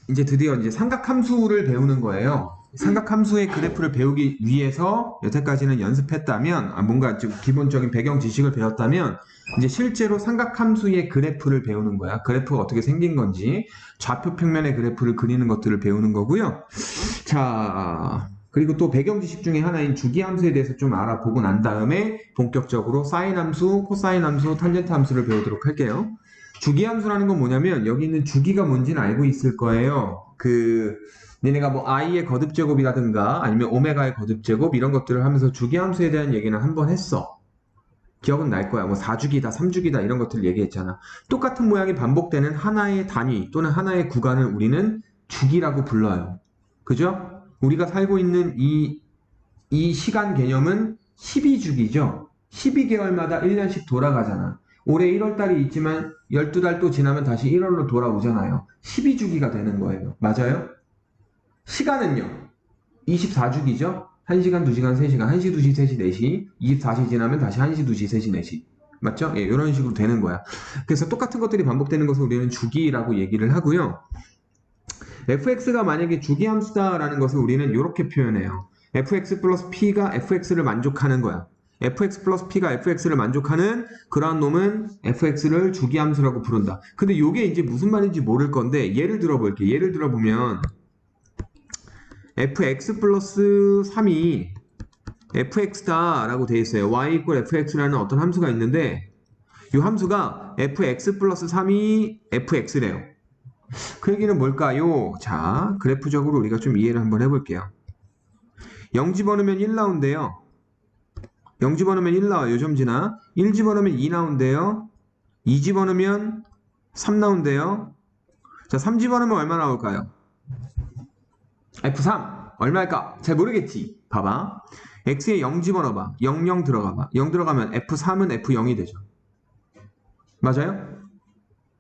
이제 드디어 이제 삼각함수를 배우는 거예요. 삼각함수의 그래프를 배우기 위해서 여태까지는 연습했다면, 뭔가 좀 기본적인 배경 지식을 배웠다면, 이제 실제로 삼각함수의 그래프를 배우는 거야. 그래프가 어떻게 생긴 건지, 좌표 평면의 그래프를 그리는 것들을 배우는 거고요. 자, 그리고 또 배경 지식 중에 하나인 주기함수에 대해서 좀 알아보고 난 다음에 본격적으로 사인함수, 코사인함수, 탄젠트 함수를 배우도록 할게요. 주기함수라는 건 뭐냐면 여기 있는 주기가 뭔지는 알고 있을 거예요. 니네가 뭐 i의 거듭제곱이라든가 아니면 오메가의 거듭제곱 이런 것들을 하면서 주기함수에 대한 얘기는 한번 했어. 기억은 날 거야. 뭐 4주기다, 3주기다 이런 것들을 얘기했잖아. 똑같은 모양이 반복되는 하나의 단위 또는 하나의 구간을 우리는 주기라고 불러요. 그죠? 우리가 살고 있는 이 시간 개념은 12주기죠. 12개월마다 1년씩 돌아가잖아. 올해 1월달이 있지만 12달 또 지나면 다시 1월로 돌아오잖아요. 12주기가 되는 거예요. 맞아요? 시간은요. 24주기죠. 1시간, 2시간, 3시간, 1시, 2시, 3시, 4시, 24시 지나면 다시 1시, 2시, 3시, 4시. 맞죠? 예, 이런 식으로 되는 거야. 그래서 똑같은 것들이 반복되는 것을 우리는 주기라고 얘기를 하고요. fx가 만약에 주기함수다라는 것을 우리는 이렇게 표현해요. fx 플러스 p가 fx를 만족하는 거야. fx 플러스 p가 fx를 만족하는 그러한 놈은 fx를 주기함수라고 부른다. 근데 이게 이제 무슨 말인지 모를 건데 예를 들어볼게. 예를 들어보면 fx 플러스 3이 fx다 라고 되어 있어요. y 이퀄 fx라는 어떤 함수가 있는데 이 함수가 fx 플러스 3이 fx래요. 그 얘기는 뭘까요? 자, 그래프적으로 우리가 좀 이해를 한번 해볼게요. 0 집어넣으면 1 나온대요. 0 집어넣으면 1 나와요. 요 점 지나. 1 집어넣으면 2 나온대요. 2 집어넣으면 3 나온대요. 자, 3 집어넣으면 얼마 나올까요? F3 얼마일까? 잘 모르겠지. 봐봐. X에 0 집어넣어봐. 0, 0 들어가봐. 0 들어가면 F3은 F0이 되죠. 맞아요?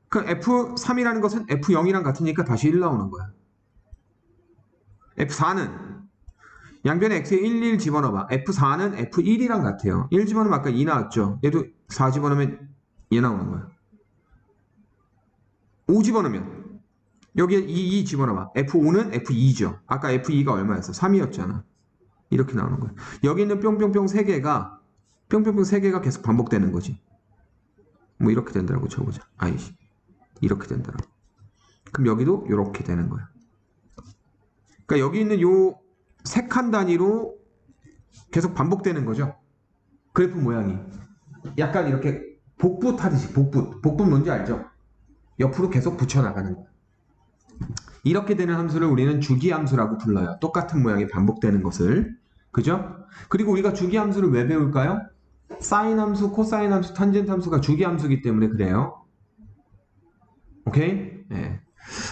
그럼 F3이라는 것은 F0이랑 같으니까 다시 1 나오는 거야. F4는 양변에 X에 1, 1 집어넣어봐. F4는 F1이랑 같아요. 1 집어넣으면 아까 2 나왔죠. 얘도 4 집어넣으면 2 나오는 거야. 5 집어넣으면 여기에 2 집어넣어봐. F5는 F2죠. 아까 F2가 얼마였어? 3이었잖아. 이렇게 나오는 거야. 여기 있는 뿅뿅뿅 3개가 뿅뿅뿅 3개가 계속 반복되는 거지. 뭐 이렇게 된다고 쳐보자. 아이씨. 이렇게 된다고. 그럼 여기도 이렇게 되는 거야. 그러니까 여기 있는 요 세 칸 단위로 계속 반복되는 거죠. 그래프 모양이. 약간 이렇게 복붙 하듯이 복붙 뭔지 알죠? 옆으로 계속 붙여나가는 거야. 이렇게 되는 함수를 우리는 주기함수라고 불러요. 똑같은 모양이 반복되는 것을. 그죠? 그리고 우리가 주기함수를 왜 배울까요? 사인함수, 코사인함수, 탄젠트함수가 주기함수이기 때문에 그래요. 오케이? 네.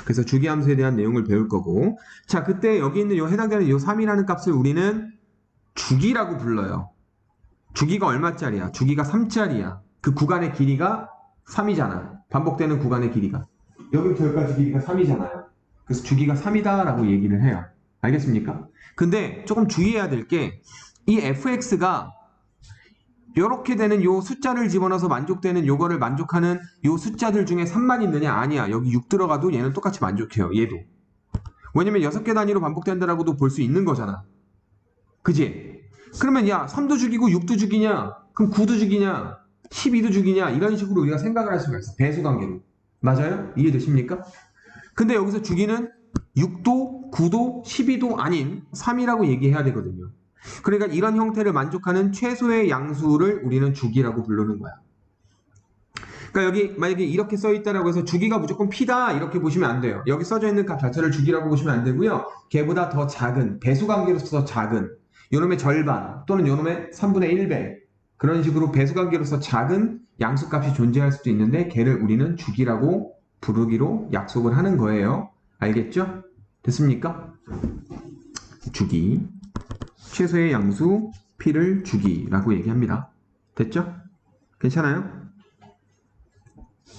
그래서 주기함수에 대한 내용을 배울 거고. 자, 그때 여기 있는 요 해당되는 요 3이라는 값을 우리는 주기라고 불러요. 주기가 얼마짜리야? 주기가 3짜리야. 그 구간의 길이가 3이잖아. 반복되는 구간의 길이가. 여기부터 여기까지 길이가 3이잖아요. 그래서 주기가 3이다 라고 얘기를 해요. 알겠습니까? 근데 조금 주의해야 될 게 이 fx가 이렇게 되는 요 숫자를 집어넣어서 만족되는 요거를 만족하는 요 숫자들 중에 3만 있느냐? 아니야. 여기 6 들어가도 얘는 똑같이 만족해요. 얘도. 왜냐면 6개 단위로 반복된다라고도 볼 수 있는 거잖아. 그지? 그러면 야 3도 죽이고 6도 죽이냐? 그럼 9도 죽이냐? 12도 죽이냐? 이런 식으로 우리가 생각을 할 수가 있어. 배수관계로. 맞아요? 이해되십니까? 근데 여기서 주기는 6도, 9도, 12도 아닌 3이라고 얘기해야 되거든요. 그러니까 이런 형태를 만족하는 최소의 양수를 우리는 주기라고 부르는 거야. 그러니까 여기 만약에 이렇게 써있다라고 해서 주기가 무조건 P다 이렇게 보시면 안 돼요. 여기 써져 있는 값 자체를 주기라고 보시면 안 되고요. 걔보다 더 작은, 배수관계로서 더 작은, 요놈의 절반 또는 요놈의 3분의 1배 그런 식으로 배수관계로서 작은 양수값이 존재할 수도 있는데 걔를 우리는 주기라고 부르기로 약속을 하는 거예요. 알겠죠? 됐습니까? 주기. 최소의 양수 P를 주기라고 얘기합니다. 됐죠? 괜찮아요?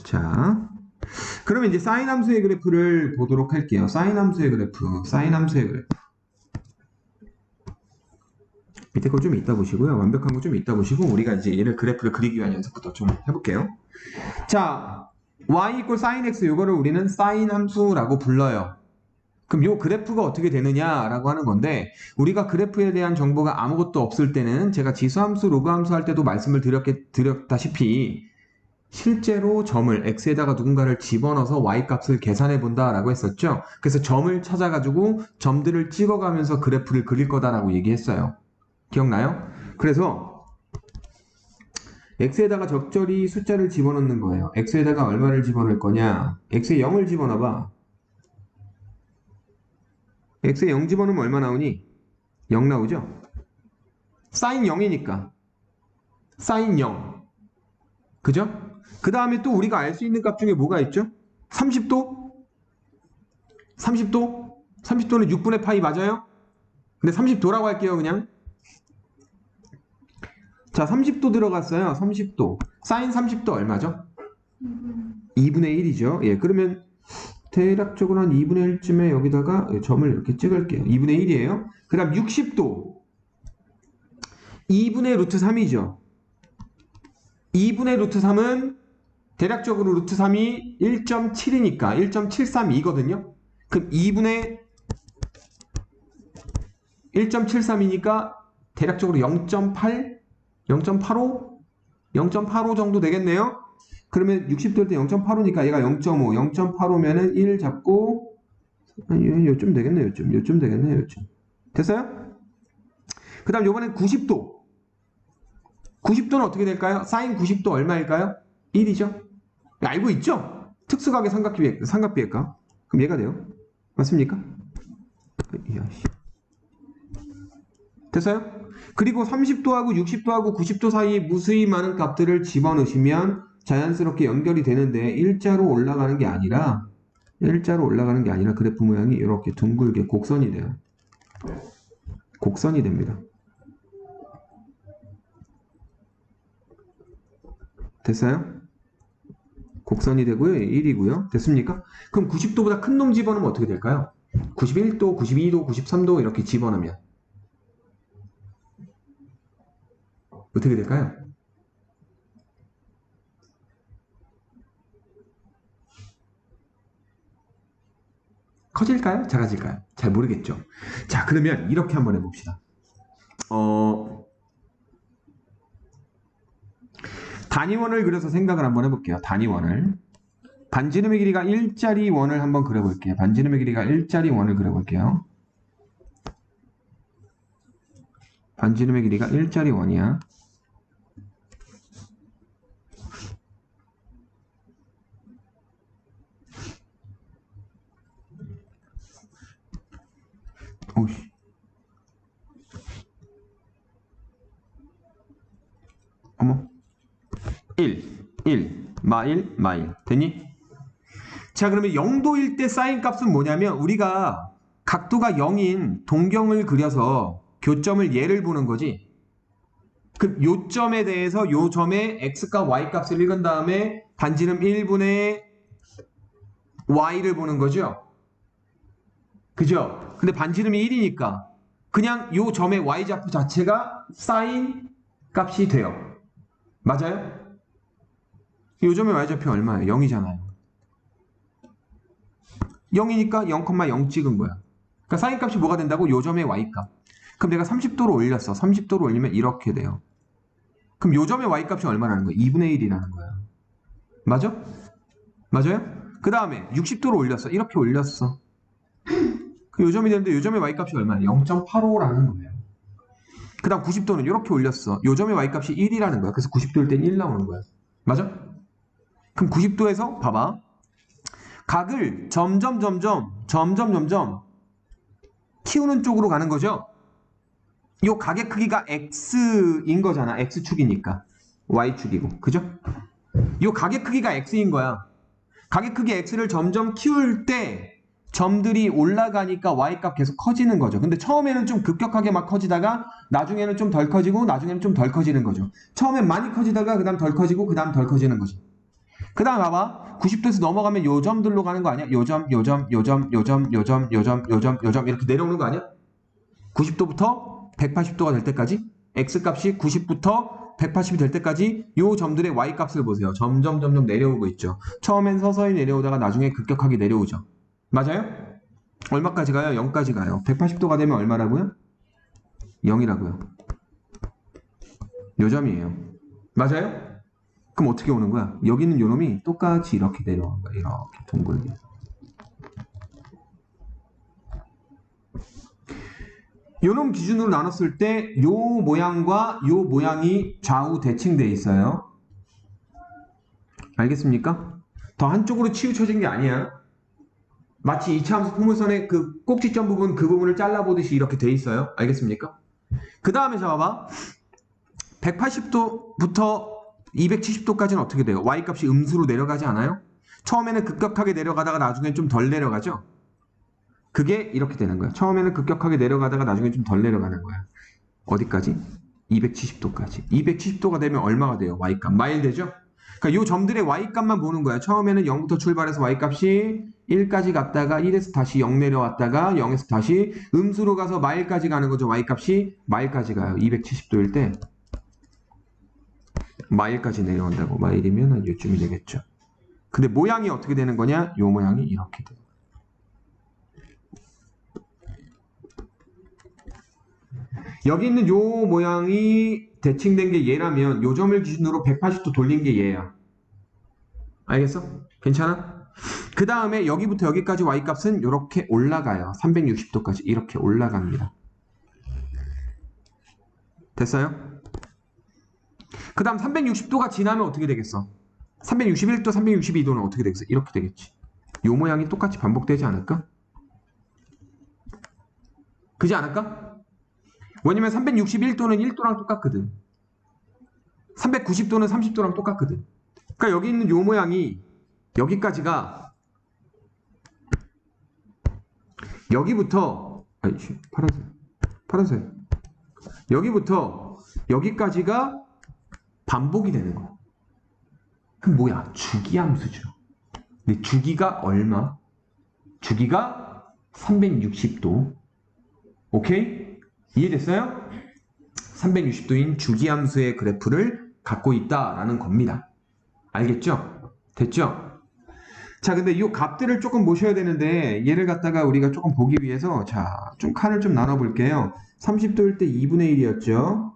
자, 그러면 이제 사인 함수의 그래프를 보도록 할게요. 사인 함수의 그래프. 밑에 거 좀 이따 보시고요. 완벽한 거 좀 이따 보시고 우리가 이제 얘를 그래프를 그리기 위한 연습부터 좀 해볼게요. 자, y 이퀄 sin x 이거를 우리는 사인 함수라고 불러요. 그럼 요 그래프가 어떻게 되느냐라고 하는 건데 우리가 그래프에 대한 정보가 아무것도 없을 때는 제가 지수함수, 로그함수 할 때도 말씀을 드렸다시피 실제로 점을 x에다가 누군가를 집어넣어서 y값을 계산해 본다라고 했었죠. 그래서 점을 찾아가지고 점들을 찍어가면서 그래프를 그릴 거다라고 얘기했어요. 기억나요? 그래서 x에다가 적절히 숫자를 집어넣는 거예요. x에다가 얼마를 집어넣을 거냐? x에 0을 집어넣어봐. x에 0 집어넣으면 얼마 나오니? 0 나오죠? 사인 0이니까 사인 0 그죠? 그 다음에 또 우리가 알 수 있는 값 중에 뭐가 있죠? 30도? 30도? 30도는 6분의 파이 맞아요? 근데 30도라고 할게요 그냥. 자 30도 들어갔어요. 30도 사인 30도 얼마죠? 2분의 1이죠. 예, 그러면 대략적으로 한 2분의 1쯤에 여기다가 점을 이렇게 찍을게요. 2분의 1이에요. 그 다음 60도 2분의 루트 3이죠. 2분의 루트 3은 대략적으로 루트 3이 1.7이니까 1.732거든요. 그럼 2분의 1.73이니까 대략적으로 0.8? 0.85? 0.85 정도 되겠네요. 그러면 60도일 때 0.85니까 얘가 0.5, 0.85면은 1 잡고 요쯤 되겠네요. 요쯤 되겠네요. 요쯤. 됐어요? 그 다음 요번엔 90도. 90도는 어떻게 될까요? 사인 90도 얼마일까요? 1이죠. 알고 있죠? 특수각의 삼각비례값. 그럼 얘가 돼요. 맞습니까? 됐어요? 그리고 30도하고 60도하고 90도 사이에 무수히 많은 값들을 집어넣으시면 자연스럽게 연결이 되는데 일자로 올라가는 게 아니라 그래프 모양이 이렇게 둥글게 곡선이 돼요. 곡선이 됩니다. 됐어요? 곡선이 되고요. 1이고요. 됐습니까? 그럼 90도보다 큰 놈 집어넣으면 어떻게 될까요? 91도, 92도, 93도 이렇게 집어넣으면 어떻게 될까요? 커질까요? 작아질까요? 잘 모르겠죠. 자, 그러면 이렇게 한번 해봅시다. 단위원을 그려서 생각을 한번 해볼게요. 단위원을. 반지름의 길이가 1짜리 원을 한번 그려볼게요. 반지름의 길이가 1짜리 원을 그려볼게요. 반지름의 길이가 1짜리 원이야. 오씨. 어머. 1, 마일. 됐니? 자, 그러면 0도일 때 사인 값은 뭐냐면 우리가 각도가 0인 동경을 그려서 교점을 얘를 보는 거지. 그 요점에 대해서 요 점의 x값, y값을 읽은 다음에 반지름 1분의 y를 보는 거죠. 그죠? 근데 반지름이 1이니까 그냥 요 점의 y좌표 자체가 사인 값이 돼요. 맞아요? 요 점의 y좌표 얼마예요? 0이잖아요. 0이니까 0,0 찍은 거야. 그러니까 사인 값이 뭐가 된다고? 요 점의 y값. 그럼 내가 30도로 올렸어. 30도로 올리면 이렇게 돼요. 그럼 요 점의 y값이 얼마라는 거야? 2분의 1이라는 거야. 맞아? 맞아요? 그 다음에 60도로 올렸어. 이렇게 올렸어. 그 요점이 되는데 요점의 y값이 얼마야? 0.85라는 거예요. 그 다음 90도는 이렇게 올렸어. 요점의 y값이 1이라는 거야. 그래서 90도일 땐 1 나오는 거야. 맞아? 그럼 90도에서 봐봐. 각을 점점 키우는 쪽으로 가는 거죠. 요 각의 크기가 x인 거잖아. x축이니까. y축이고. 그죠? 요 각의 크기가 x인 거야. 각의 크기 x를 점점 키울 때 점들이 올라가니까 y값 계속 커지는 거죠. 근데 처음에는 좀 급격하게 막 커지다가 나중에는 좀 덜 커지고 나중에는 좀 덜 커지는 거죠. 처음엔 많이 커지다가 그 다음 덜 커지고 그 다음 덜 커지는 거죠. 그 다음 봐봐. 90도에서 넘어가면 요 점들로 가는 거 아니야? 요점 이렇게 내려오는 거 아니야? 90도부터 180도가 될 때까지 x값이 90부터 180이 될 때까지 요 점들의 y값을 보세요. 점점 내려오고 있죠. 처음엔 서서히 내려오다가 나중에 급격하게 내려오죠. 맞아요? 얼마까지 가요? 0까지 가요. 180도가 되면 얼마라고요? 0이라고요. 요 점이에요. 맞아요? 그럼 어떻게 오는 거야? 여기 있는 요 놈이 똑같이 이렇게 내려오는 거야. 이렇게 둥글게. 요 놈 기준으로 나눴을 때 요 모양과 요 모양이 좌우 대칭돼 있어요. 알겠습니까? 더 한쪽으로 치우쳐진 게 아니야. 마치 이차함수 포물선의 그 꼭지점 부분 그 부분을 잘라보듯이 이렇게 돼 있어요. 알겠습니까? 그 다음에 잡아봐. 180도부터 270도까지는 어떻게 돼요? Y값이 음수로 내려가지 않아요? 처음에는 급격하게 내려가다가 나중엔 좀 덜 내려가죠? 그게 이렇게 되는 거야. 처음에는 급격하게 내려가다가 나중에 좀 덜 내려가는 거야. 어디까지? 270도까지. 270도가 되면 얼마가 돼요? Y값. 마일 되죠? 그러니까 이 점들의 Y값만 보는 거야. 처음에는 0부터 출발해서 Y값이 1까지 갔다가 1에서 다시 0 내려왔다가 0에서 다시 음수로 가서 마일까지 가는 거죠. Y값이 마일까지 가요. 270도일 때 마일까지 내려온다고. 마일이면 한 요쯤이 되겠죠. 근데 모양이 어떻게 되는 거냐? 요 모양이 이렇게 돼요. 여기 있는 요 모양이 대칭된 게 얘라면 요 점을 기준으로 180도 돌린 게 얘야. 알겠어? 괜찮아? 그 다음에 여기부터 여기까지 Y값은 이렇게 올라가요. 360도까지 이렇게 올라갑니다. 됐어요? 그 다음 360도가 지나면 어떻게 되겠어? 361도, 362도는 어떻게 되겠어? 이렇게 되겠지. 요 모양이 똑같이 반복되지 않을까? 그지 않을까? 왜냐면 361도는 1도랑 똑같거든. 390도는 30도랑 똑같거든. 그러니까 여기 있는 요 모양이 여기까지가 여기부터 아이씨 파란색 여기부터 여기까지가 반복이 되는 거야. 그럼 뭐야? 주기함수죠. 근데 주기가 얼마? 주기가 360도. 오케이? 이해됐어요? 360도인 주기함수의 그래프를 갖고 있다라는 겁니다. 알겠죠? 됐죠? 자, 근데 이 값들을 조금 모셔야 되는데 얘를 갖다가 우리가 조금 보기 위해서 자, 좀 칸을 좀 나눠볼게요. 30도일 때 2분의 1이었죠.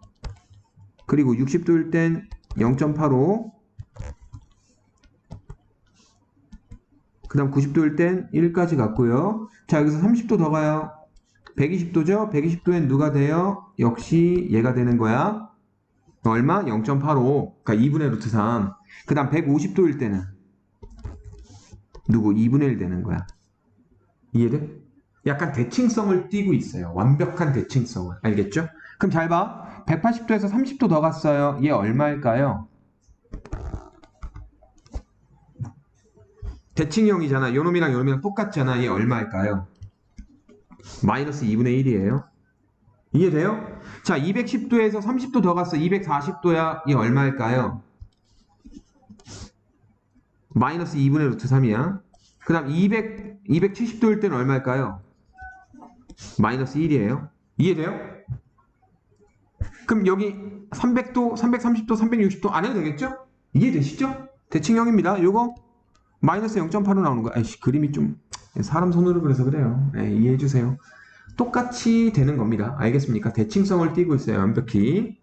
그리고 60도일 땐 0.85. 그 다음 90도일 땐 1까지 갔고요. 자, 여기서 30도 더 가요. 120도죠? 120도엔 누가 돼요? 역시 얘가 되는 거야. 얼마? 0.85. 그러니까 2분의 루트 3. 그 다음 150도일 때는 누구? 2분의 1 되는 거야. 이해돼? 약간 대칭성을 띠고 있어요. 완벽한 대칭성을. 알겠죠? 그럼 잘 봐. 180도에서 30도 더 갔어요. 얘 얼마일까요? 대칭형이잖아. 요놈이랑 요놈이랑 똑같잖아. 얘 얼마일까요? 마이너스 2분의 1이에요. 이해돼요? 자, 210도에서 30도 더 갔어. 240도야. 얘 얼마일까요? 마이너스 2분의 루트 3이야. 그 다음 270도일 때는 얼마일까요? 마이너스 1이에요. 이해돼요? 그럼 여기 300도, 330도, 360도 안 해도 되겠죠? 이해되시죠? 대칭형입니다. 요거 마이너스 0.8로 나오는 거야. 아이씨, 그림이 좀 사람 손으로 그려서 그래요. 네, 이해해주세요. 똑같이 되는 겁니다. 알겠습니까? 대칭성을 띠고 있어요. 완벽히.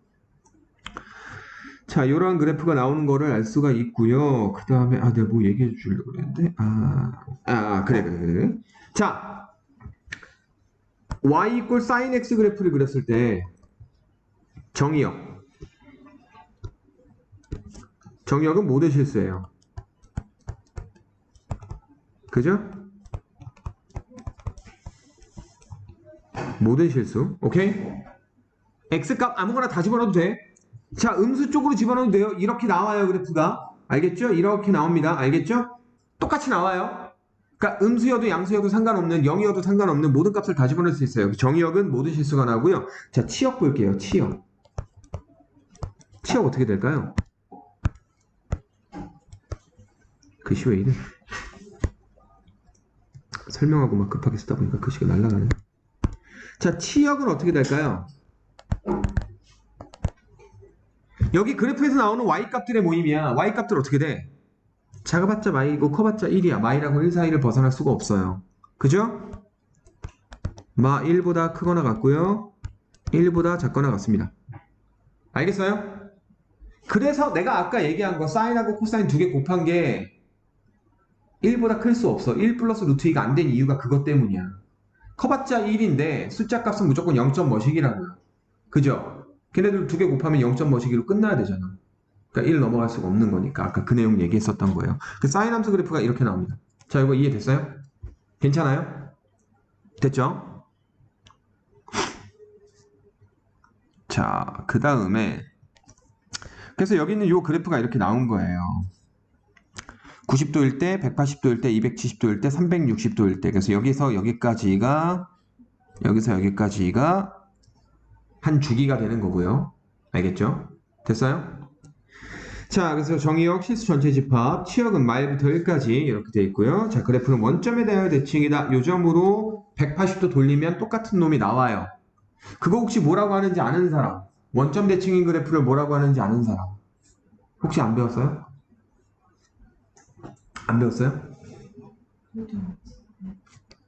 자, 이러한 그래프가 나오는 거를 알 수가 있고요. 그 다음에 내가 뭐 얘기해 주려고 그랬는데 그래. 자, y 이꼴 sin x 그래프를 그렸을 때 정의역은 모든 실수예요. 그죠? 모든 실수. 오케이? x값 아무거나 다 집어넣어도 돼. 자, 음수 쪽으로 집어넣어도 돼요. 이렇게 나와요, 그래프가. 알겠죠? 이렇게 나옵니다. 알겠죠? 똑같이 나와요. 그러니까 음수여도 양수여도 상관없는, 0이어도 상관없는 모든 값을 다 집어넣을 수 있어요. 정의역은 모든 실수가 나오고요. 자, 치역 볼게요. 치역 어떻게 될까요? 글씨 왜 이래? 설명하고 막 급하게 쓰다 보니까 글씨가 날아가네. 자, 치역은 어떻게 될까요? 여기 그래프에서 나오는 y값들의 모임이야. y값들 어떻게 돼? 작아봤자 마이고 커봤자 1이야. 마이라고 1 사이를 벗어날 수가 없어요. 그죠? 마 1보다 크거나 같고요. 1보다 작거나 같습니다. 알겠어요? 그래서 내가 아까 얘기한 거 사인하고 코사인 두 개 곱한 게 1보다 클 수 없어. 1 플러스 루트 2가 안 된 이유가 그것 때문이야. 커봤자 1인데 숫자 값은 무조건 0점 머시기라고요. 그죠? 걔네들 두 개 곱하면 0점 머시기로 끝나야 되잖아. 그러니까 1 넘어갈 수가 없는 거니까 아까 그 내용 얘기했었던 거예요. 그 사인 함수 그래프가 이렇게 나옵니다. 자, 이거 이해됐어요? 괜찮아요? 됐죠? 자, 그 다음에 그래서 여기 있는 이 그래프가 이렇게 나온 거예요. 90도일 때, 180도일 때, 270도일 때, 360도일 때. 그래서 여기서 여기까지가 한 주기가 되는 거고요. 알겠죠? 됐어요? 자, 그래서 정의역, 실수 전체 집합, 치역은 말부터 1까지 이렇게 되어 있고요. 자, 그래프는 원점에 대하여 대칭이다. 요점으로 180도 돌리면 똑같은 놈이 나와요. 그거 혹시 뭐라고 하는지 아는 사람? 원점 대칭인 그래프를 뭐라고 하는지 아는 사람? 혹시 안 배웠어요? 안 배웠어요?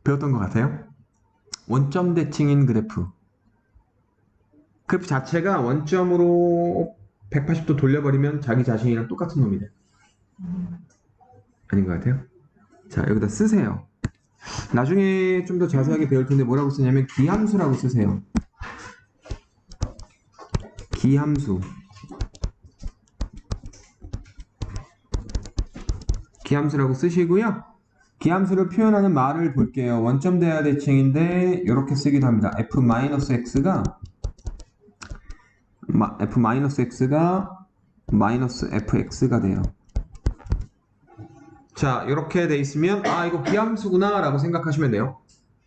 배웠던 것 같아요? 원점 대칭인 그래프. 그래프 자체가 원점으로 180도 돌려버리면 자기 자신이랑 똑같은 놈이 돼. 아닌 것 같아요? 자, 여기다 쓰세요. 나중에 좀 더 자세하게 배울 텐데 뭐라고 쓰냐면 기함수라고 쓰세요. 기함수. 기함수라고 쓰시고요. 기함수를 표현하는 말을 볼게요. 원점 대하 대칭인데 이렇게 쓰기도 합니다. f-x가 마이너스 fx가 돼요. 자, 이렇게 돼 있으면 아, 이거 기함수구나 라고 생각하시면 돼요.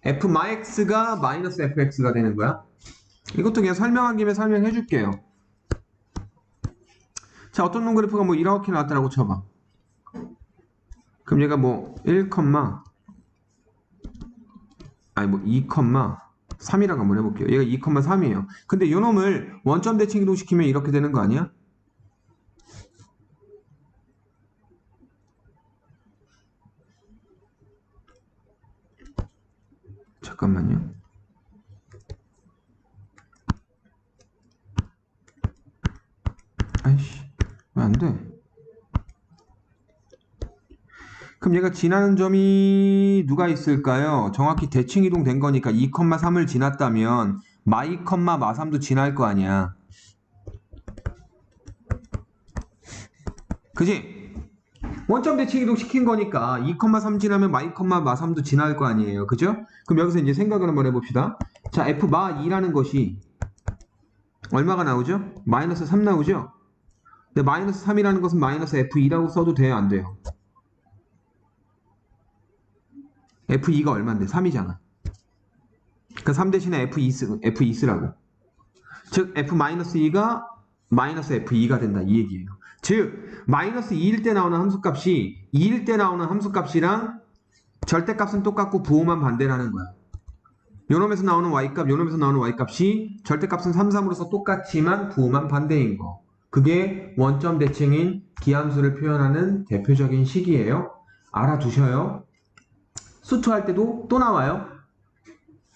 f-x가 마이너스 fx가 되는 거야. 이것도 그냥 설명한 김에 설명해 줄게요. 자, 어떤 놈 그래프가 뭐 이렇게 나왔다라고 쳐봐. 그럼 얘가 뭐 2, 3이라고 한번 해볼게요. 얘가 2,3이에요. 근데 요 놈을 원점 대칭 이동시키면 이렇게 되는 거 아니야? 잠깐만요. 아이씨, 왜 안 돼? 그럼 얘가 지나는 점이 누가 있을까요? 정확히 대칭 이동된 거니까 2,3을 지났다면 마2,마3도 지날 거 아니야. 그지? 원점 대칭 이동 시킨 거니까 2,3 지나면 마2,마3도 지날 거 아니에요. 그죠? 그럼 여기서 이제 생각을 한번 해봅시다. 자, f-2라는 것이 얼마가 나오죠? 마이너스 3 나오죠? 근데 마이너스 3이라는 것은 마이너스 f2라고 써도 돼요? 안 돼요? f2가 얼만데? 3이잖아. 그러니까 3 대신에 f2 쓰라고. 즉 f-2가 마이너스 f2가 된다 이 얘기예요. 즉 마이너스 2일 때 나오는 함수값이 2일 때 나오는 함수값이랑 절대값은 똑같고 부호만 반대라는 거야. 요놈에서 나오는 y값, 요놈에서 나오는 y값이 절대값은 3, 3으로서 똑같지만 부호만 반대인 거. 그게 원점 대칭인 기함수를 표현하는 대표적인 식이에요. 알아두셔요. 수투할 때도 또 나와요.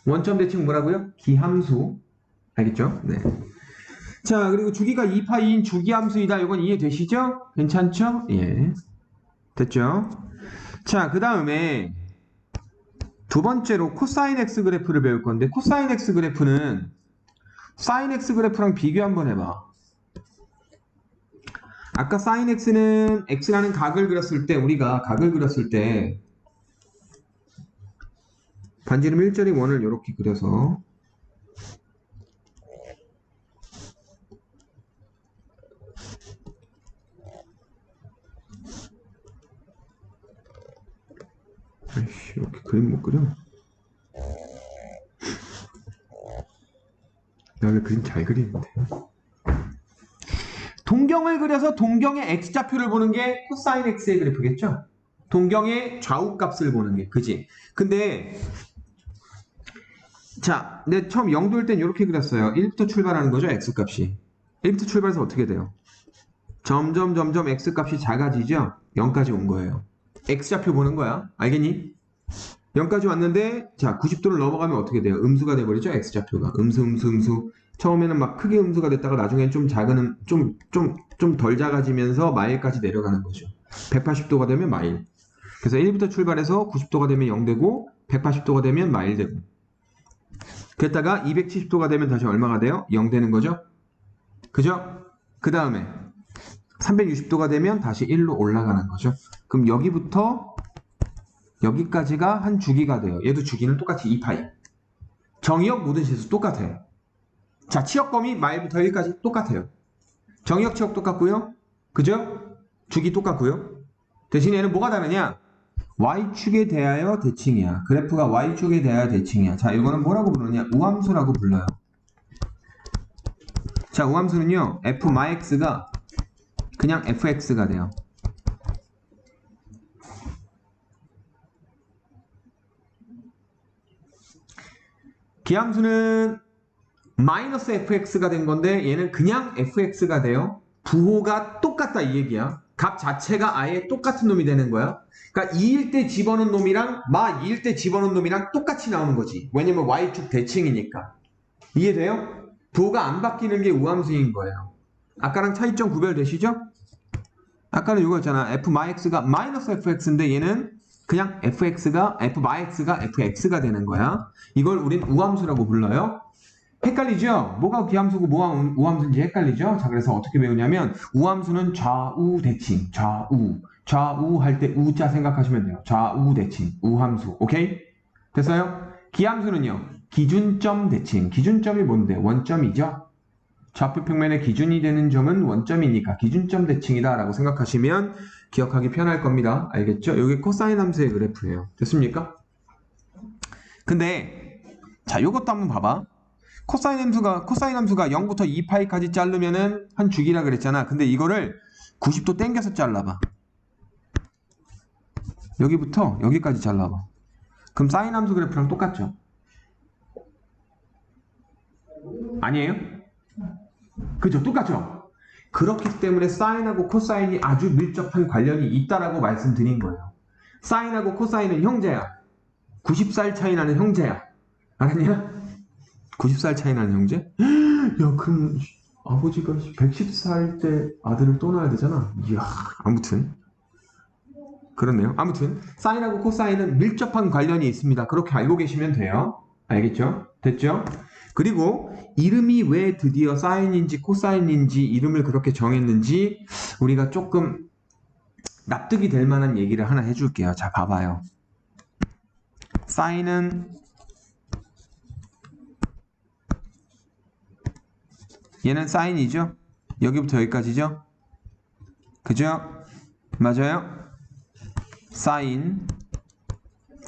원점 대칭 뭐라고요? 기함수. 알겠죠? 네. 자, 그리고 주기가 2파이인 주기함수이다. 이건 이해되시죠? 괜찮죠? 예. 됐죠? 자, 그 다음에 두 번째로 코사인 x 그래프를 배울 건데 코사인 x 그래프는 사인 x 그래프랑 비교 한번 해봐. 아까 사인 x는 x라는 각을 그렸을 때 우리가 각을 그렸을 때 반지름 일자리 원을 이렇게 그려서 아이씨, 이렇게 그림 못 그려? 나 원래 그림 잘 그리는데. 동경을 그려서 동경의 x좌표를 보는 게 코사인 x의 그래프겠죠? 동경의 좌우값을 보는 게, 그지? 근데 자, 내 처음 0도일 땐 이렇게 그렸어요. 1부터 출발하는 거죠, x값이. 1부터 출발해서 어떻게 돼요? 점점 x값이 작아지죠? 0까지 온 거예요. x좌표 보는 거야. 알겠니? 0까지 왔는데 자 90도를 넘어가면 어떻게 돼요? 음수가 돼버리죠. X좌표가 음수. 처음에는 막 크게 음수가 됐다가 나중엔 좀 작은 좀 덜 작아지면서 마일까지 내려가는 거죠. 180도가 되면 마일. 그래서 1부터 출발해서 90도가 되면 0 되고 180도가 되면 마일 되고 그랬다가 270도가 되면 다시 얼마가 돼요? 0 되는 거죠. 그죠? 그 다음에 360도가 되면 다시 1로 올라가는 거죠. 그럼 여기부터 여기까지가 한 주기가 돼요. 얘도 주기는 똑같이 2파이. 정의역 모든 실수 똑같아요. 자, 치역 범위 마일부터 여기까지 똑같아요. 정의역 치역 똑같고요. 그죠? 주기 똑같고요. 대신 얘는 뭐가 다르냐? Y축에 대하여 대칭이야. 그래프가 Y축에 대하여 대칭이야. 자, 이거는 뭐라고 부르냐? 우함수라고 불러요. 자, 우함수는요. F마이X가 그냥 fx가 돼요. 기함수는 마이너스 fx가 된 건데 얘는 그냥 fx가 돼요. 부호가 똑같다 이 얘기야. 값 자체가 아예 똑같은 놈이 되는 거야. 그러니까 2일 때 집어넣은 놈이랑 마 2일 때 집어넣은 놈이랑 똑같이 나오는 거지. 왜냐면 y축 대칭이니까. 이해돼요? 부호가 안 바뀌는 게 우함수인 거예요. 아까랑 차이점 구별되시죠? 아까는 이거였잖아. f마이X가 마이너스 fx인데 얘는 그냥 fx가 fx가 되는 거야. 이걸 우린 우함수라고 불러요. 헷갈리죠? 뭐가 기함수고 뭐가 우함수인지 헷갈리죠? 자, 그래서 어떻게 배우냐면 우함수는 좌우 대칭, 좌우 할 때 우자 생각하시면 돼요. 좌우 대칭, 우함수. 오케이? 됐어요? 기함수는요. 기준점 대칭. 기준점이 뭔데? 원점이죠? 좌표 평면의 기준이 되는 점은 원점이니까 기준점 대칭이다 라고 생각하시면 기억하기 편할 겁니다. 알겠죠? 여기 코사인 함수의 그래프예요. 됐습니까? 근데 자, 요것도 한번 봐봐. 코사인 함수가 0부터 2파이까지 자르면은 한 주기라 그랬잖아. 근데 이거를 90도 당겨서 잘라봐. 여기부터 여기까지 잘라봐. 그럼 사인 함수 그래프랑 똑같죠? 아니에요? 그죠? 똑같죠? 그렇기 때문에 사인하고 코사인이 아주 밀접한 관련이 있다라고 말씀드린 거예요. 사인하고 코사인은 형제야. 90살 차이 나는 형제야. 알았냐? 90살 차이 나는 형제? 야, 그럼 아버지가 110살 때 아들을 또 낳아야 되잖아. 이야, 아무튼 그렇네요. 아무튼 사인하고 코사인은 밀접한 관련이 있습니다. 그렇게 알고 계시면 돼요. 알겠죠? 됐죠? 그리고 이름이 왜 드디어 사인인지 코사인인지 이름을 그렇게 정했는지 우리가 조금 납득이 될 만한 얘기를 하나 해줄게요. 자, 봐봐요. 사인은 얘는 사인이죠? 여기부터 여기까지죠? 그죠? 맞아요? 사인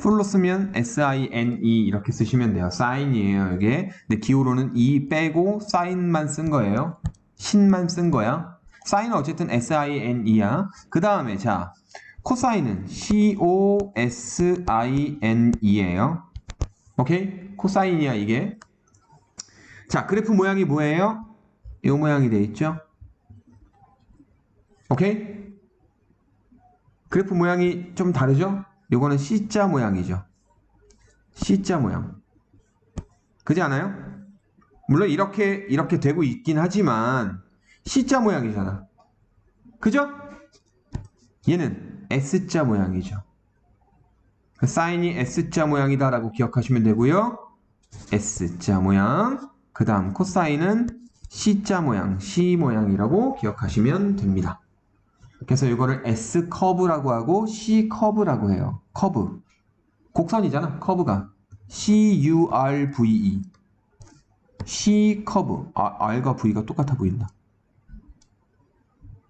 풀로 쓰면 SINE 이렇게 쓰시면 돼요. 사인이에요, 이게. 근데 기호로는 E 빼고 사인만 쓴 거예요. 신만 쓴 거야. 사인은 어쨌든 SINE야. 그 다음에 자, 코사인은 COSINE예요. 오케이? 코사인이야, 이게. 자, 그래프 모양이 뭐예요? 이 모양이 돼 있죠? 오케이? 그래프 모양이 좀 다르죠? 요거는 C자 모양이죠. C자 모양. 그지 않아요? 물론 이렇게 되고 있긴 하지만 C자 모양이잖아. 그죠? 얘는 S자 모양이죠. 사인이 S자 모양이다 라고 기억하시면 되고요. S자 모양. 그 다음 코사인은 C자 모양, C 모양이라고 기억하시면 됩니다. 그래서 이거를 S 커브라고 하고 C 커브라고 해요. 커브. 곡선이잖아. 커브가. CURVE. C 커브. R과 V가 똑같아 보인다.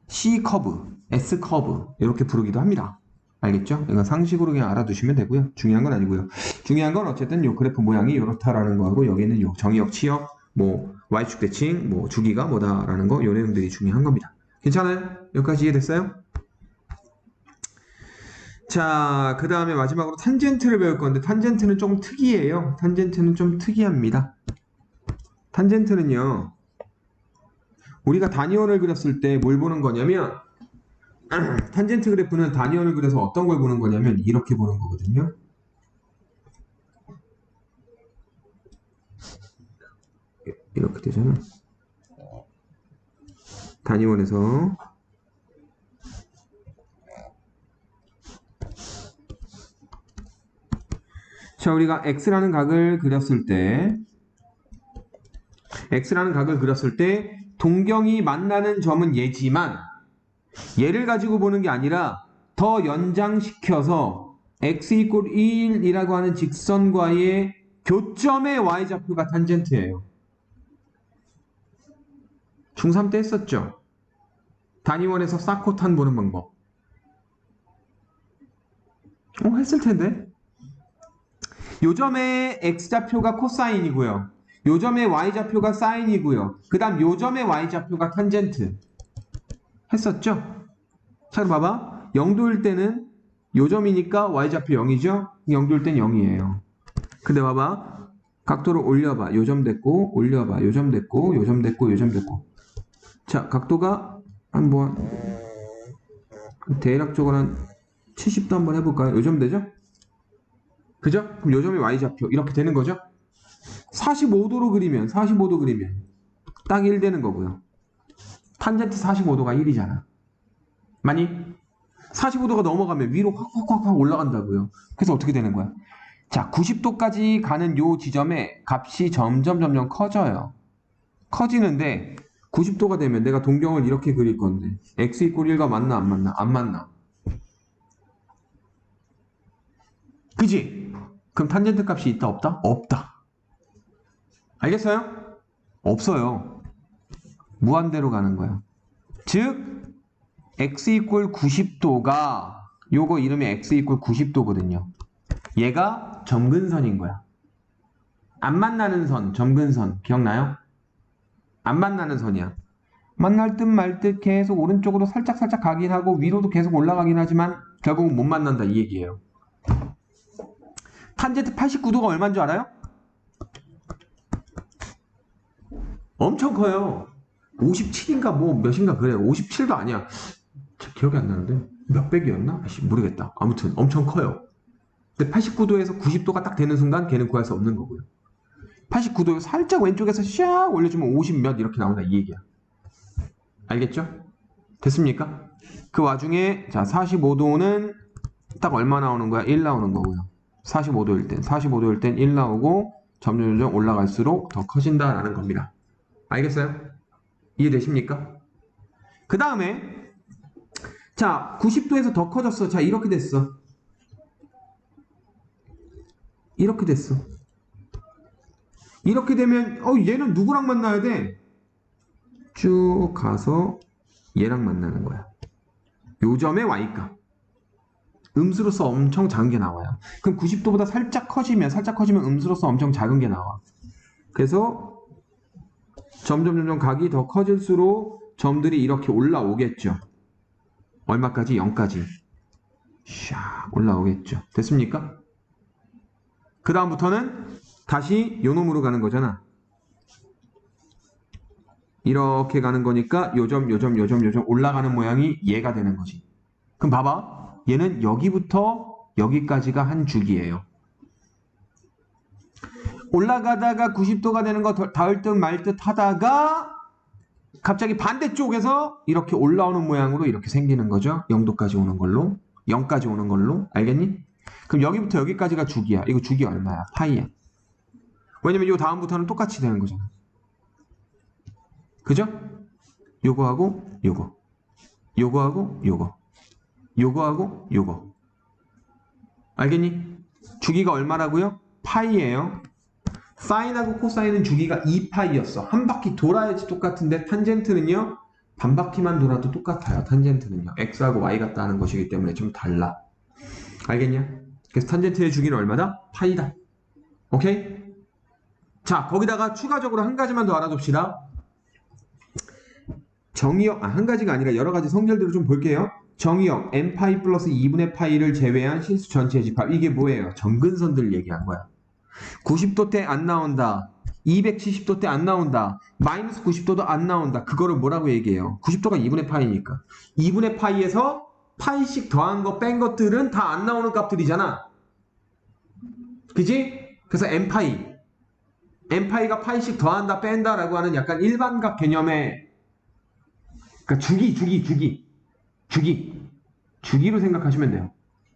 C 커브, S 커브 이렇게 부르기도 합니다. 알겠죠? 이건 상식으로 그냥 알아두시면 되고요. 중요한 건 아니고요. 중요한 건 어쨌든 요 그래프 모양이 이렇다라는 거하고 여기는 요 정의역, 치역, 뭐 Y축 대칭, 뭐 주기가 뭐다라는 거 요 내용들이 중요한 겁니다. 괜찮아요? 여기까지 이해됐어요? 자, 그 다음에 마지막으로 탄젠트를 배울 건데 탄젠트는 좀 특이해요. 탄젠트는 좀 특이합니다. 탄젠트는요. 우리가 단위원을 그렸을 때 뭘 보는 거냐면 탄젠트 그래프는 단위원을 그려서 어떤 걸 보는 거냐면 이렇게 보는 거거든요. 되잖아. 단위원에서 자, 우리가 x라는 각을 그렸을 때 동경이 만나는 점은 얘지만 얘를 가지고 보는 게 아니라 더 연장시켜서 x 이퀄 1이라고 하는 직선과의 교점의 y좌표가 탄젠트예요. 중3 때 했었죠. 단위원에서 사코탄 보는 방법. 했을 텐데. 요점의 x좌표가 코사인이고요. 요점의 y좌표가 사인이고요. 그 다음 요점의 y좌표가 탄젠트. 했었죠? 자, 그럼 봐봐. 0도일 때는 요점이니까 y좌표 0이죠? 0도일 땐 0이에요. 근데 봐봐. 각도를 올려봐. 요점 됐고, 올려봐. 요점 됐고, 요점 됐고, 요점 됐고. 자, 각도가 한번 대략적으로 한 70도 한번 해볼까요? 요점 되죠? 그죠? 그럼 요점이 y좌표 이렇게 되는 거죠? 45도로 그리면 딱 1 되는 거고요. 탄젠트 45도가 1이잖아. 많이? 45도가 넘어가면 위로 확 올라간다고요. 그래서 어떻게 되는 거야? 자, 90도까지 가는 요 지점에 값이 점점 커져요. 커지는데 90도가 되면 내가 동경을 이렇게 그릴 건데 x 이퀄 1과 맞나 안 맞나? 안 맞나? 그지? 그럼 탄젠트 값이 있다 없다? 없다. 알겠어요? 없어요. 무한대로 가는 거야. 즉 x 이퀄 90도가 요거 이름이 x 이퀄 90도거든요. 얘가 점근선인 거야. 안 만나는 선, 점근선 기억나요? 안 만나는 선이야. 만날 듯 말 듯 계속 오른쪽으로 살짝 가긴 하고 위로도 계속 올라가긴 하지만 결국은 못 만난다 이 얘기예요. 탄젠트 89도가 얼마인 줄 알아요? 엄청 커요. 57인가 뭐 몇인가 그래요. 57도 아니야. 기억이 안 나는데 몇백이었나? 모르겠다. 아무튼 엄청 커요. 근데 89도에서 90도가 딱 되는 순간 걔는 구할 수 없는 거고요. 89도 살짝 왼쪽에서 샥 올려주면 50 몇 이렇게 나온다 이 얘기야. 알겠죠? 됐습니까? 그 와중에 자 45도는 딱 얼마 나오는 거야? 1 나오는 거고요. 45도일 땐 1 나오고 점점 올라갈수록 더 커진다라는 겁니다. 알겠어요? 이해되십니까? 그 다음에 자 90도에서 더 커졌어. 자 이렇게 됐어. 이렇게 됐어. 이렇게 되면 얘는 누구랑 만나야 돼? 쭉 가서 얘랑 만나는 거야. 요점의 y값. 음수로서 엄청 작은 게 나와요. 그럼 90도보다 살짝 커지면 음수로서 엄청 작은 게 나와. 그래서 점점 각이 더 커질수록 점들이 이렇게 올라오겠죠. 얼마까지? 0까지. 샥 올라오겠죠. 됐습니까? 그 다음부터는 다시 요놈으로 가는 거잖아. 이렇게 가는 거니까 요점 올라가는 모양이 얘가 되는 거지. 그럼 봐봐. 얘는 여기부터 여기까지가 한 주기예요. 올라가다가 90도가 되는 거 닿을 듯 말 듯 하다가 갑자기 반대쪽에서 이렇게 올라오는 모양으로 이렇게 생기는 거죠. 0도까지 오는 걸로. 0까지 오는 걸로. 알겠니? 그럼 여기부터 여기까지가 주기야. 이거 주기 얼마야? 파이야. 왜냐면 요 다음부터는 똑같이 되는 거잖아. 그죠? 요거하고 요거. 요거하고 요거. 요거하고 요거. 알겠니? 주기가 얼마라고요? 파이예요. 사인하고 코사인은 주기가 2파이였어. 한 바퀴 돌아야지 똑같은데 탄젠트는요. 반 바퀴만 돌아도 똑같아요. 탄젠트는요. x하고 y 같다 하는 것이기 때문에 좀 달라. 알겠냐? 그래서 탄젠트의 주기는 얼마다? 파이다. 오케이? 자, 거기다가 추가적으로 한 가지만 더 알아둡시다. 정의역, 한 가지가 아니라 여러 가지 성질들을 좀 볼게요. 정의역 n파이 플러스 2분의 파이를 제외한 실수 전체의 집합. 이게 뭐예요? 점근선들 얘기한 거야. 90도 때 안 나온다. 270도 때 안 나온다. 마이너스 90도도 안 나온다. 그거를 뭐라고 얘기해요? 90도가 2분의 파이니까. 2분의 파이에서 파이씩 더한 거 뺀 것들은 다 안 나오는 값들이잖아. 그지? 그래서 n파이. n파이가 파이씩 더한다 뺀다 라고 하는 약간 일반각 개념의 그러니까 주기로 생각하시면 돼요.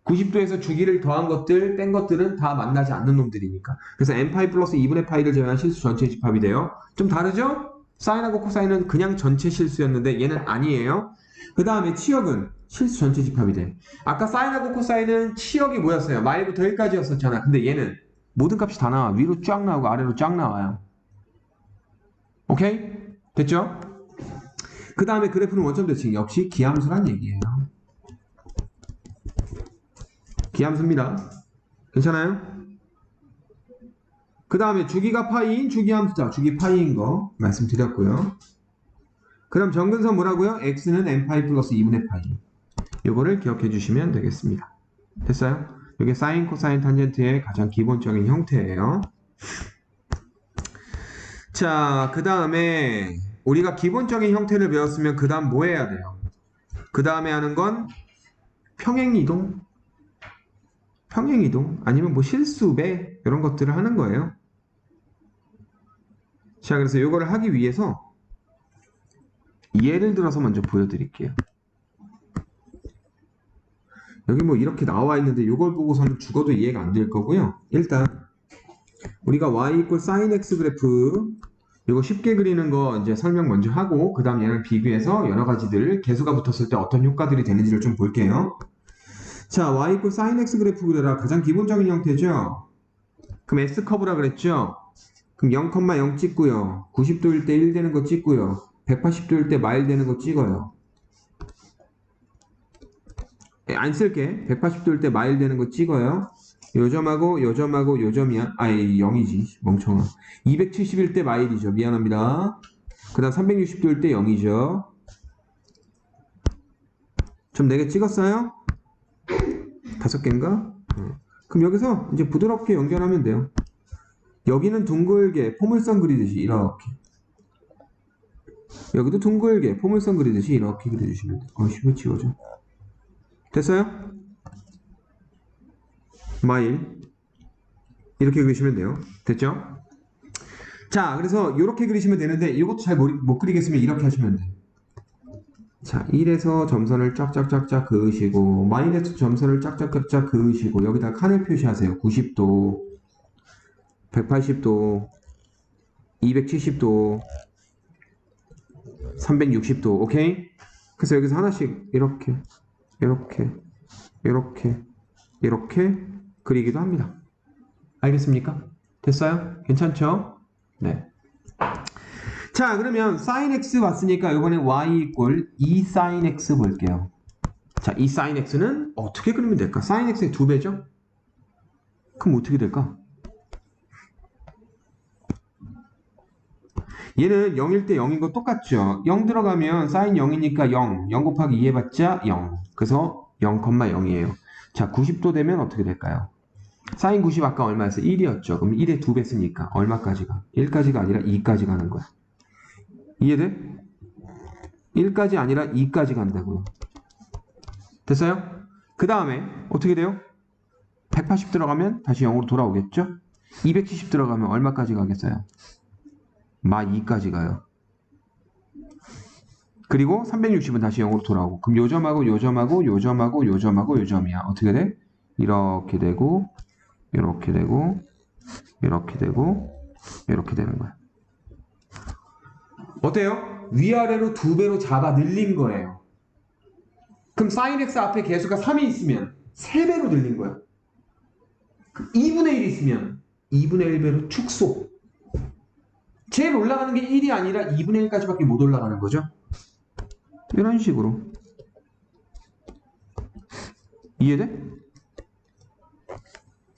90도에서 주기를 더한 것들 뺀 것들은 다 만나지 않는 놈들이니까. 그래서 n파이 플러스 2분의 파이를 제외한 실수 전체 집합이 돼요. 좀 다르죠? 사인하고 코사인은 그냥 전체 실수였는데 얘는 아니에요. 그 다음에 치역은 실수 전체 집합이 돼. 아까 사인하고 코사인은 치역이 뭐였어요? 마일부터 1까지였었잖아. 근데 얘는 모든 값이 다 나와. 위로 쫙 나오고 아래로 쫙 나와요. 오케이? 됐죠? 그 다음에 그래프는 원점 대칭. 역시 기함수란 얘기예요. 기함수입니다. 괜찮아요? 그 다음에 주기가 파이인 주기함수자. 주기 파이인 거 말씀드렸고요. 그럼 정근선 뭐라고요? x는 n파이 플러스 2분의 파이. 요거를 기억해 주시면 되겠습니다. 됐어요? 이게 사인, 코사인, 탄젠트의 가장 기본적인 형태예요. 자, 그 다음에 우리가 기본적인 형태를 배웠으면 그 다음 뭐 해야 돼요? 그 다음에 하는 건 평행이동 아니면 뭐 실수배 이런 것들을 하는 거예요. 자, 그래서 요거를 하기 위해서 예를 들어서 먼저 보여드릴게요. 여기 뭐 이렇게 나와 있는데 요걸 보고서는 죽어도 이해가 안 될 거고요. 일단 우리가 y 이퀄 sin x 그래프 이거 쉽게 그리는 거 이제 설명 먼저 하고 그 다음 얘랑 비교해서 여러 가지들 개수가 붙었을 때 어떤 효과들이 되는지를 좀 볼게요. 자, y 이퀄 sin x 그래프 그려라. 가장 기본적인 형태죠. 그럼 S커브라 그랬죠. 그럼 0,0 찍고요. 90도일 때 1 되는 거 찍고요. 180도일 때 마일 되는 거 찍어요. 안 쓸게. 180도일 때 마일 되는 거 찍어요. 요점하고 요점이야. 아이 0이지 멍청아. 270일 때 마일이죠. 미안합니다. 그 다음 360도일 때 0이죠. 좀 4개 찍었어요? 5개인가? 그럼 여기서 이제 부드럽게 연결하면 돼요. 여기는 둥글게 포물선 그리듯이 이렇게. 여기도 둥글게 포물선 그리듯이 이렇게 그려주시면 돼요. 왜 지워져? 됐어요? 마일 이렇게 그리시면 돼요. 됐죠? 자, 그래서 이렇게 그리시면 되는데 이것도 잘 못 그리겠으면 이렇게 하시면 돼요. 자, 1에서 점선을 쫙쫙쫙쫙 그으시고 마일에서 점선을 쫙쫙쫙쫙 그으시고 여기다 칸을 표시하세요. 90도 180도 270도 360도 오케이? 그래서 여기서 하나씩 이렇게 그리기도 합니다. 알겠습니까? 됐어요? 괜찮죠? 네. 자, 그러면 sin x 왔으니까 이번에 y 이꼴 2 sin x 볼게요. 자, 2 sin x는 어떻게 그리면 될까? sin x의 2배죠? 그럼 어떻게 될까? 얘는 0일 때 0인 거 똑같죠? 0 들어가면 sin 0이니까 0 곱하기 2 해봤자 0. 그래서 0,0이에요. 자, 90도 되면 어떻게 될까요? sin 90 아까 얼마였어? 1이었죠. 그럼 1의 2배 쓰니까 얼마까지 가? 1까지가 아니라 2까지 가는 거야. 이해돼? 1까지 아니라 2까지 간다고요. 됐어요? 그 다음에 어떻게 돼요? 180 들어가면 다시 0으로 돌아오겠죠? 270 들어가면 얼마까지 가겠어요? 마 2까지 가요. 그리고 360은 다시 0으로 돌아오고 그럼 요점하고 요점이야. 어떻게 돼? 이렇게 되고 이렇게 되고 이렇게 되고 이렇게 되는 거야. 어때요? 위아래로 2배로 잡아 늘린 거예요. 그럼 sin x 앞에 개수가 3이 있으면 3배로 늘린 거야. 2분의 1이 있으면 2분의 1배로 축소. 제일 올라가는 게 1이 아니라 2분의 1까지밖에 못 올라가는 거죠. 이런 식으로. 이해돼?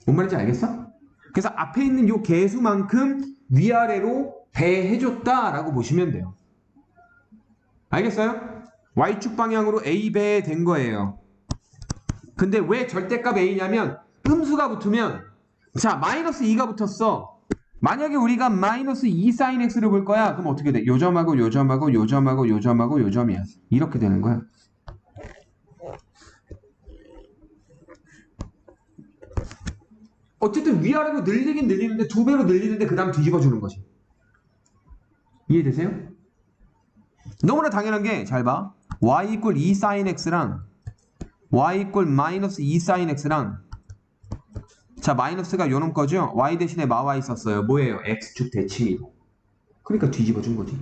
뭔 말인지 알겠어? 그래서 앞에 있는 요 개수만큼 위아래로 배해줬다라고 보시면 돼요. 알겠어요? Y축 방향으로 A배 된 거예요. 근데 왜 절대값 A냐면 음수가 붙으면 자 마이너스 2가 붙었어. 만약에 우리가 마이너스 2 sin x를 볼 거야. 그럼 어떻게 돼? 요점이야. 이렇게 되는 거야. 어쨌든 위아래로 늘리긴 늘리는데 2배로 늘리는데 그 다음 뒤집어 주는 거지. 이해되세요? 너무나 당연한 게 잘 봐. y 이퀄 2 sin x랑 y 이퀄 마이너스 2 sin x랑 자 마이너스가 요놈 거죠? y 대신에 마와 있었어요. 뭐예요? x축 대칭이고. 그러니까 뒤집어 준 거지.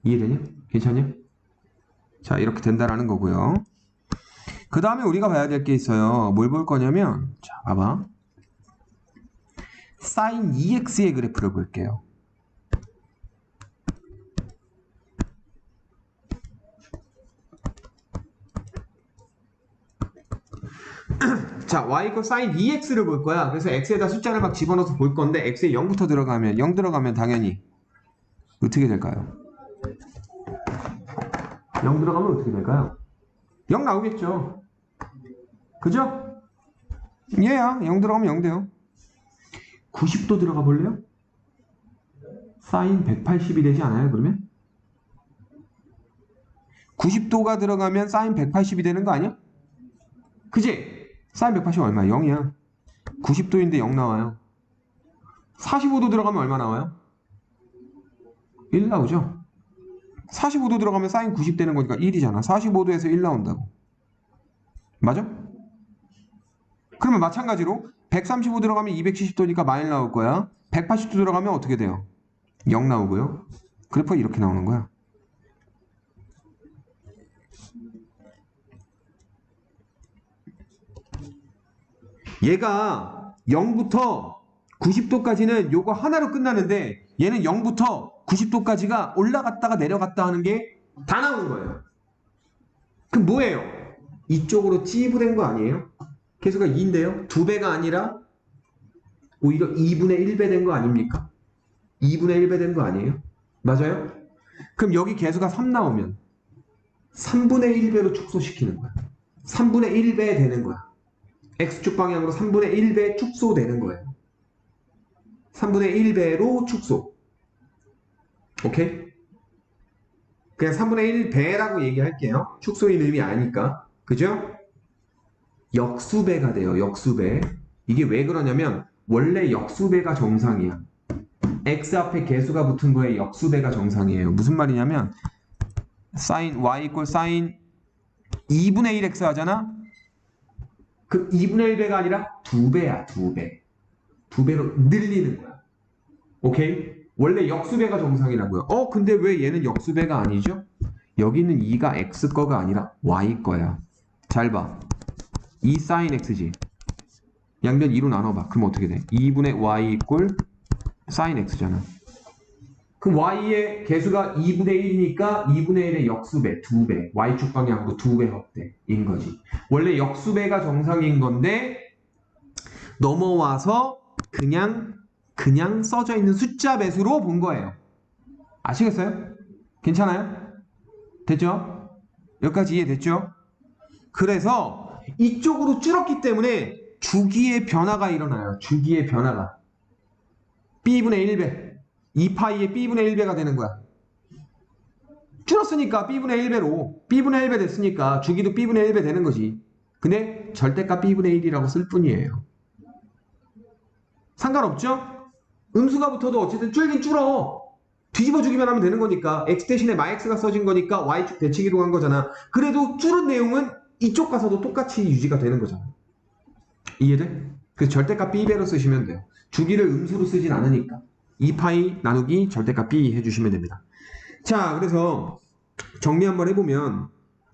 이해되냐? 괜찮냐? 자 이렇게 된다라는 거고요. 그 다음에 우리가 봐야 될 게 있어요. 뭘 볼 거냐면 자 봐봐. sin 2x의 그래프를 볼게요. 자, y 이퀄 sin 2x를 볼 거야. 그래서 x에다 숫자를 막 집어넣어서 볼 건데 x에 0부터 들어가면 0 들어가면 당연히 어떻게 될까요? 0 들어가면 어떻게 될까요? 0 나오겠죠. 그죠? 얘야 0 들어가면 0 돼요. 90도 들어가 볼래요? sin 180이 되지 않아요? 그러면? 90도가 들어가면 sin 180이 되는 거 아니야? 그지? sin 180 얼마야? 0이야. 90도인데 0 나와요. 45도 들어가면 얼마 나와요? 1 나오죠? 45도 들어가면 sin 90 되는 거니까 1이잖아. 45도에서 1 나온다고. 맞아? 그러면 마찬가지로 135 들어가면 270도니까 마일 나올 거야. 180도 들어가면 어떻게 돼요? 0 나오고요. 그래프가 이렇게 나오는 거야. 얘가 0부터 90도까지는 요거 하나로 끝나는데 얘는 0부터 90도까지가 올라갔다가 내려갔다 하는 게 다 나오는 거예요. 그럼 뭐예요? 이쪽으로 찌부된 거 아니에요? 개수가 2인데요. 2배가 아니라 오히려 2분의 1배 된 거 아닙니까? 2분의 1배 된 거 아니에요? 맞아요? 그럼 여기 개수가 3 나오면 3분의 1배로 축소시키는 거야. 3분의 1배 되는 거야. x축 방향으로 3분의 1배 축소되는 거예요. 3분의 1배로 축소. 오케이? 그냥 3분의 1배라고 얘기할게요. 축소인 의미 아니까. 그죠? 역수배가 돼요. 역수배. 이게 왜 그러냐면 원래 역수배가 정상이야. x 앞에 개수가 붙은 거에 역수배가 정상이에요. 무슨 말이냐면 sin y 이퀄 sin 2분의 1x 하잖아? 그 2분의 1배가 아니라 2배야. 2배. 2배로 늘리는 거야. 오케이? 원래 역수배가 정상이라고요. 근데 왜 얘는 역수배가 아니죠? 여기는 2가 x 거가 아니라 y 거야. 잘 봐. 2 sin x지. 양변 2로 나눠봐. 그럼 어떻게 돼? 2분의 y 이꼴 sin x잖아. 그럼 y의 개수가 2분의 1이니까 2분의 1의 역수배, 2배. y축 방향으로 2배 확대인 거지. 원래 역수배가 정상인 건데 넘어와서 그냥 써져 있는 숫자 배수로 본 거예요. 아시겠어요? 괜찮아요? 됐죠? 여기까지 이해됐죠? 그래서 이쪽으로 줄었기 때문에 주기의 변화가 일어나요. 주기의 변화가. b분의 1배. 2파이의 b분의 1배가 되는 거야. 줄었으니까 b분의 1배로 b분의 1배 됐으니까 주기도 b분의 1배 되는 거지. 근데 절대값 b분의 1이라고 쓸 뿐이에요. 상관없죠? 음수가 붙어도 어쨌든 줄긴 줄어. 뒤집어주기만 하면 되는 거니까 x 대신에 마x가 써진 거니까 y축 대칭 이동한 거잖아. 그래도 줄은 내용은 이쪽 가서도 똑같이 유지가 되는 거잖아. 이해돼? 그래서 절대값 b배로 쓰시면 돼요. 주기를 음수로 쓰진 않으니까 2파이 나누기 절대값 b 해주시면 됩니다. 자, 그래서 정리 한번 해보면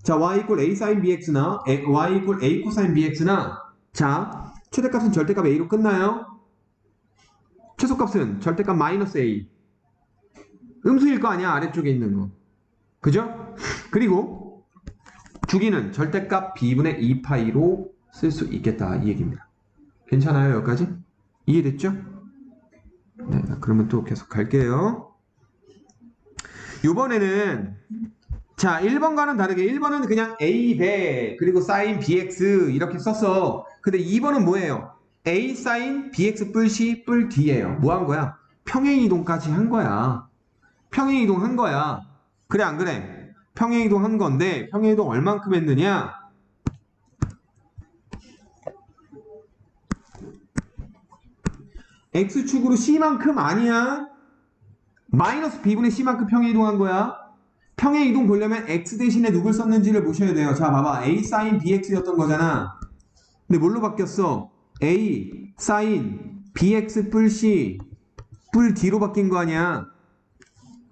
자, y 이퀄 a sin bx나 y 이퀄 a cosine bx나 자, 최대값은 절대값 a로 끝나요. 최소값은 절대값 마이너스 a. 음수일 거 아니야, 아래쪽에 있는 거. 그죠? 그리고 주기는 절대값 b분의 2파이로 쓸 수 있겠다, 이 얘기입니다. 괜찮아요, 여기까지? 이해됐죠? 네, 그러면 또 계속 갈게요. 이번에는 자, 1번과는 다르게 1번은 그냥 a배 그리고 sin bx 이렇게 썼어. 근데 2번은 뭐예요? a sin bx 뿔 c 뿔 d예요. 뭐 한 거야? 평행이동까지 한 거야. 평행이동 한 거야. 그래 안 그래? 평행이동 한 건데 평행이동 얼만큼 했느냐? x축으로 c만큼 아니야. 마이너스 b분의 c만큼 평행 이동한 거야. 평행 이동 보려면 x 대신에 누굴 썼는지를 보셔야 돼요. 자, 봐봐. a sin bx였던 거잖아. 근데 뭘로 바뀌었어? a sin bx 뿔 c 뿔 d로 바뀐 거 아니야.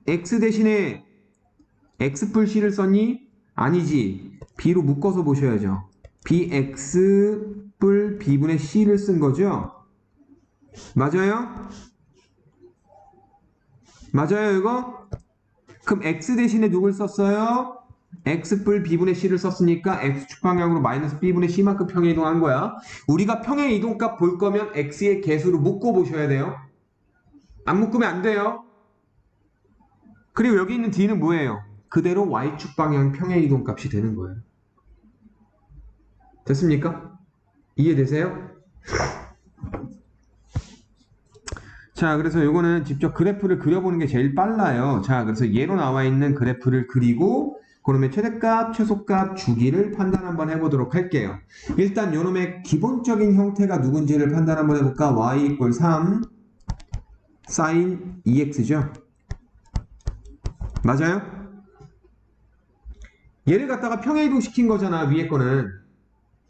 x 대신에 x 뿔 c를 썼니? 아니지. b로 묶어서 보셔야죠. bx 뿔 b분의 c를 쓴 거죠? 맞아요? 맞아요, 이거? 그럼 x 대신에 누굴 썼어요? x 뿔 b분의 c를 썼으니까 x축 방향으로 마이너스 b분의 c만큼 평행 이동한 거야. 우리가 평행 이동값 볼 거면 x의 개수로 묶어 보셔야 돼요. 안 묶으면 안 돼요. 그리고 여기 있는 d는 뭐예요? 그대로 y축 방향 평행 이동값이 되는 거예요. 됐습니까? 이해되세요? 자, 그래서 요거는 직접 그래프를 그려보는 게 제일 빨라요. 자, 그래서 예로 나와 있는 그래프를 그리고 그러면 최대값, 최소값, 주기를 판단 한번 해보도록 할게요. 일단 요놈의 기본적인 형태가 누군지를 판단 한번 해볼까? y 이퀄 3 sin 2x죠. 맞아요? 얘를 갖다가 평행이동 시킨 거잖아, 위에 거는.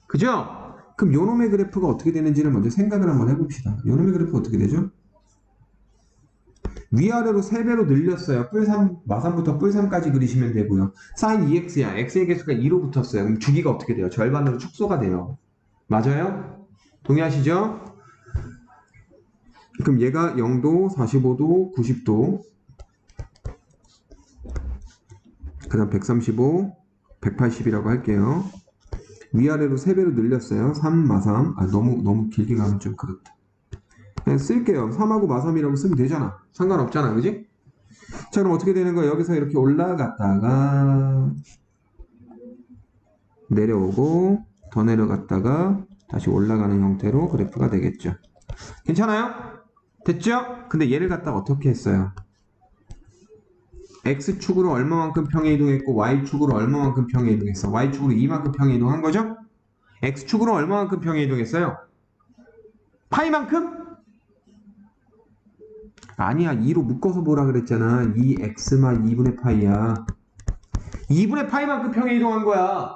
그죠? 그럼 요놈의 그래프가 어떻게 되는지를 먼저 생각을 한번 해봅시다. 요놈의 그래프가 어떻게 되죠? 위아래로 3배로 늘렸어요. 뿔3, 마삼부터 뿔3까지 그리시면 되고요. sin 2x야. x의 개수가 2로 붙었어요. 그럼 주기가 어떻게 돼요? 절반으로 축소가 돼요. 맞아요? 동의하시죠? 그럼 얘가 0도, 45도, 90도, 그 다음 135, 180이라고 할게요. 위아래로 3배로 늘렸어요. 3, 마삼. 너무 길게 가면 좀 그렇다. 그냥 쓸게요. 3하고 마3이라고 쓰면 되잖아. 상관없잖아. 그지? 자, 그럼 어떻게 되는 거야? 여기서 이렇게 올라갔다가 내려오고 더 내려갔다가 다시 올라가는 형태로 그래프가 되겠죠. 괜찮아요? 됐죠? 근데 얘를 갖다가 어떻게 했어요? X축으로 얼마만큼 평행 이동했고 Y축으로 얼마만큼 평행 이동했어? Y축으로 이만큼 평행 이동한 거죠? X축으로 얼마만큼 평행 이동했어요? 파이만큼? 아니야, 2로 묶어서 보라 그랬잖아. 2x만 2분의 파이야. 2분의 파이만큼 평행 이동한 거야.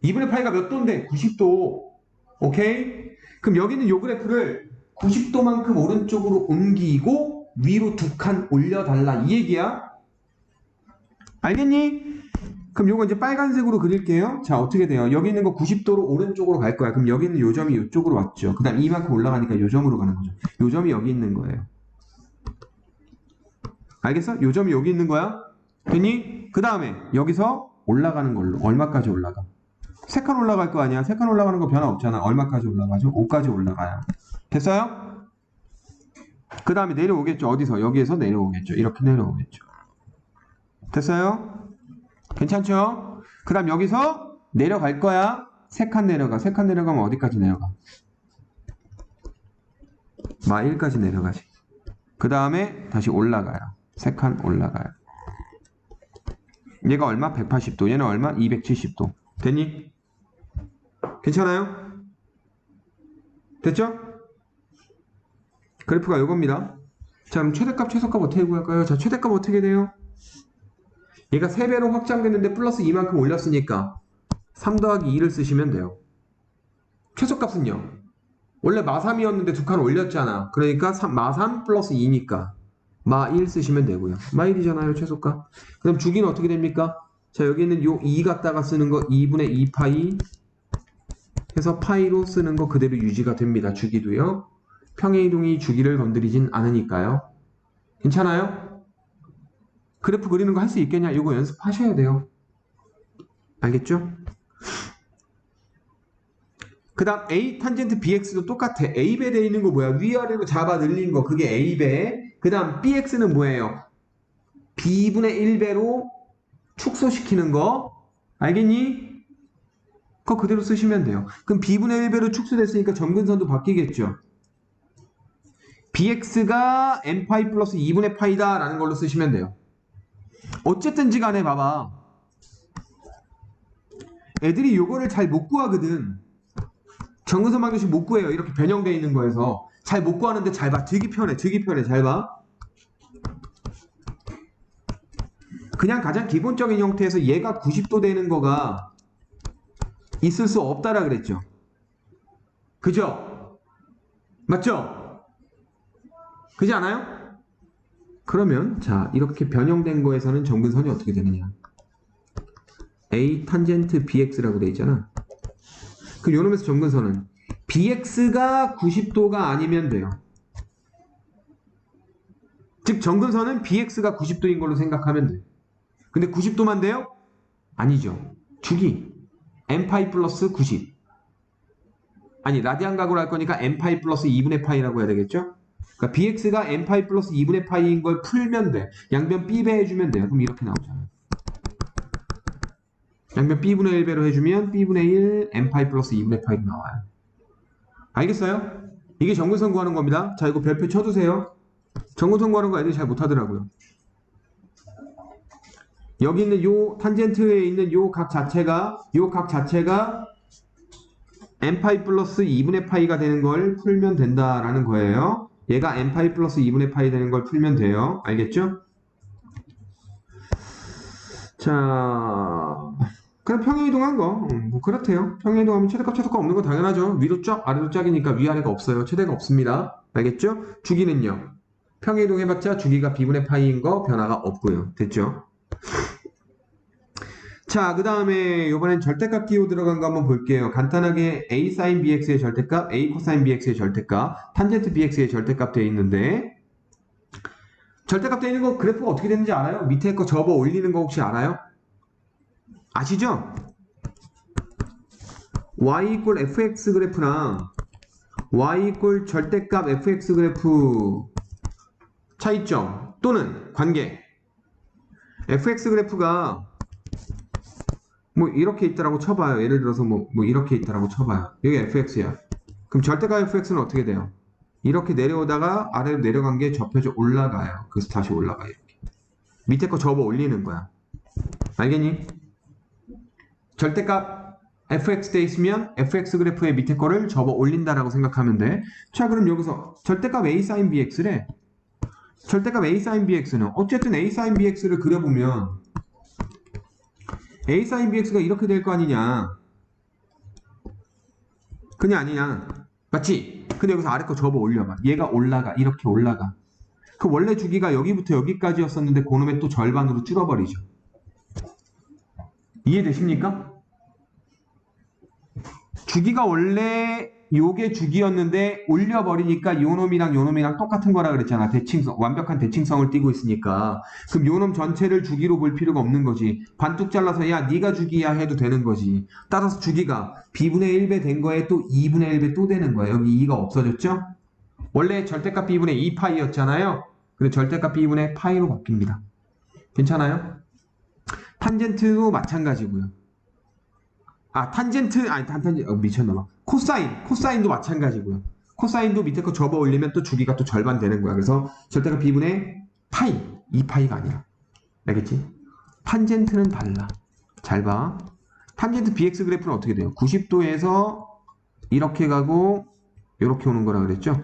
2분의 파이가 몇 도인데? 90도. 오케이? 그럼 여기는 요 그래프를 90도만큼 오른쪽으로 옮기고 위로 2칸 올려달라. 이 얘기야. 알겠니? 그럼 요거 이제 빨간색으로 그릴게요. 자, 어떻게 돼요? 여기 있는 거 90도로 오른쪽으로 갈 거야. 그럼 여기 있는 요 점이 요쪽으로 왔죠. 그 다음 이만큼 올라가니까 요 점으로 가는 거죠. 요 점이 여기 있는 거예요. 알겠어? 요 점이 여기 있는 거야. 됐니? 그 다음에 여기서 올라가는 걸로 얼마까지 올라가? 3칸 올라갈 거 아니야. 3칸 올라가는 거 변화 없잖아. 얼마까지 올라가죠? 5까지 올라가요. 됐어요? 그 다음에 내려오겠죠. 어디서? 여기에서 내려오겠죠. 이렇게 내려오겠죠. 됐어요? 괜찮죠? 그 다음 여기서 내려갈 거야. 3칸 내려가. 3칸 내려가면 어디까지 내려가? 마 1까지 내려가지. 그 다음에 다시 올라가요. 3칸 올라가요. 얘가 얼마? 180도. 얘는 얼마? 270도. 됐니? 괜찮아요? 됐죠? 그래프가 이겁니다. 자, 그럼 최대값, 최소값 어떻게 구할까요? 자, 최대값 어떻게 돼요? 얘가 3배로 확장됐는데 플러스 2만큼 올렸으니까 3 더하기 2를 쓰시면 돼요. 최소값은요? 원래 마3이었는데 2칸 올렸잖아. 그러니까 마3 플러스 2니까 마1 쓰시면 되고요. 마1이잖아요, 최소값. 그럼 주기는 어떻게 됩니까? 자, 여기 있는 요 2 갖다가 쓰는 거 2분의 2파이 해서 파이로 쓰는 거 그대로 유지가 됩니다. 주기도요. 평행이동이 주기를 건드리진 않으니까요. 괜찮아요? 그래프 그리는 거 할 수 있겠냐? 이거 연습하셔야 돼요. 알겠죠? 그 다음 A 탄젠트 BX도 똑같아. A배 돼 있는 거 뭐야? 위아래로 잡아 늘린 거 그게 A배. 그 다음 BX는 뭐예요? B분의 1배로 축소시키는 거. 알겠니? 그거 그대로 쓰시면 돼요. 그럼 B분의 1배로 축소됐으니까 점근선도 바뀌겠죠. BX가 N파이 플러스 2분의 파이다 라는 걸로 쓰시면 돼요. 어쨌든지 간에 봐봐. 애들이 요거를 잘 못 구하거든. 정근선 방정식 못 구해요. 이렇게 변형되어 있는 거에서. 잘 못 구하는데 잘 봐. 되게 편해. 되게 편해. 잘 봐. 그냥 가장 기본적인 형태에서 얘가 90도 되는 거가 있을 수 없다라 그랬죠. 그죠? 맞죠? 그지 않아요? 그러면 자 이렇게 변형된 거에서는 점근선이 어떻게 되느냐. A 탄젠트 BX라고 돼 있잖아. 그럼 요놈에서 점근선은 BX가 90도가 아니면 돼요. 즉 점근선은 BX가 90도인 걸로 생각하면 돼. 근데 90도만 돼요? 아니죠. 주기 n파이 플러스 90. 아니 라디안 각으로 할 거니까 n파이 플러스 2분의 파이라고 해야 되겠죠? 그러니까 bx가 n파이 플러스 2분의 파이인 걸 풀면 돼. 양변 b배 해주면 돼요. 그럼 이렇게 나오잖아. 양변 b분의 1배로 해주면 b분의 1 n파이 플러스 2분의 파이로 나와요. 알겠어요? 이게 점근선 구하는 겁니다. 자 이거 별표 쳐두세요. 점근선 구하는 거 애들이 잘 못하더라고요. 여기 있는 요 탄젠트에 있는 요 각 자체가 n파이 플러스 2분의 파이가 되는 걸 풀면 된다라는 거예요. 얘가 n파이 플러스 2분의 파이 되는 걸 풀면 돼요. 알겠죠? 자, 그냥 평행이동한 거, 뭐 그렇대요. 평행이동하면 최대값 최소값 없는 거 당연하죠. 위로 쫙 아래로 쫙이니까 위아래가 없어요. 최대가 없습니다. 알겠죠? 주기는요. 평행이동 해봤자 주기가 b분의 파이인 거 변화가 없고요. 됐죠? 자, 그 다음에 이번엔 절대값 기호 들어간 거 한번 볼게요. 간단하게 a sin bx의 절대값, a cos bx의 절대값, 탄젠트 bx의 절대값 되어 있는데 절대값 되어 있는 거 그래프가 어떻게 되는지 알아요? 밑에 거 접어 올리는 거 혹시 알아요? 아시죠? y 이꼴 fx 그래프랑 y 이꼴 절대값 fx 그래프 차이점 또는 관계 fx 그래프가 뭐 이렇게 있다라고 쳐봐요. 예를 들어서 뭐 이렇게 있다라고 쳐봐요. 여기 fx야. 그럼 절대값 fx는 어떻게 돼요? 이렇게 내려오다가 아래로 내려간 게 접혀져 올라가요. 그래서 다시 올라가요. 이렇게. 밑에 거 접어 올리는 거야. 알겠니? 절대값 fx 돼 있으면 fx 그래프의 밑에 거를 접어 올린다라고 생각하면 돼. 자 그럼 여기서 절대값 a sin bx래. 절대값 a sin bx는 어쨌든 a sin bx를 그려보면 a sin bx가 이렇게 될 거 아니냐. 그냥 아니냐. 맞지? 근데 여기서 아래 거 접어 올려봐. 얘가 올라가. 이렇게 올라가. 그 원래 주기가 여기부터 여기까지였었는데 그놈의 또 절반으로 줄어버리죠. 이해되십니까? 주기가 원래 요게 주기였는데 올려버리니까 요놈이랑 똑같은 거라 그랬잖아. 대칭성, 완벽한 대칭성을 띠고 있으니까. 그럼 요놈 전체를 주기로 볼 필요가 없는 거지. 반뚝 잘라서 야 네가 주기야 해도 되는 거지. 따라서 주기가 b분의 1배 된 거에 또 2분의 1배 또 되는 거야. 여기 2가 없어졌죠? 원래 절대값 b분의 2파이였잖아요. 근데 절대값 b분의 파이로 바뀝니다. 괜찮아요? 탄젠트도 마찬가지고요. 미쳤나봐. 코사인도 마찬가지고요. 코사인도 밑에 거 접어 올리면 또 주기가 또 절반 되는 거야. 그래서 절대값 b분의 파이, 2파이가 아니라. 알겠지? 탄젠트는 달라. 잘 봐. 탄젠트 bx 그래프는 어떻게 돼요? 90도에서 이렇게 가고 이렇게 오는 거라 그랬죠?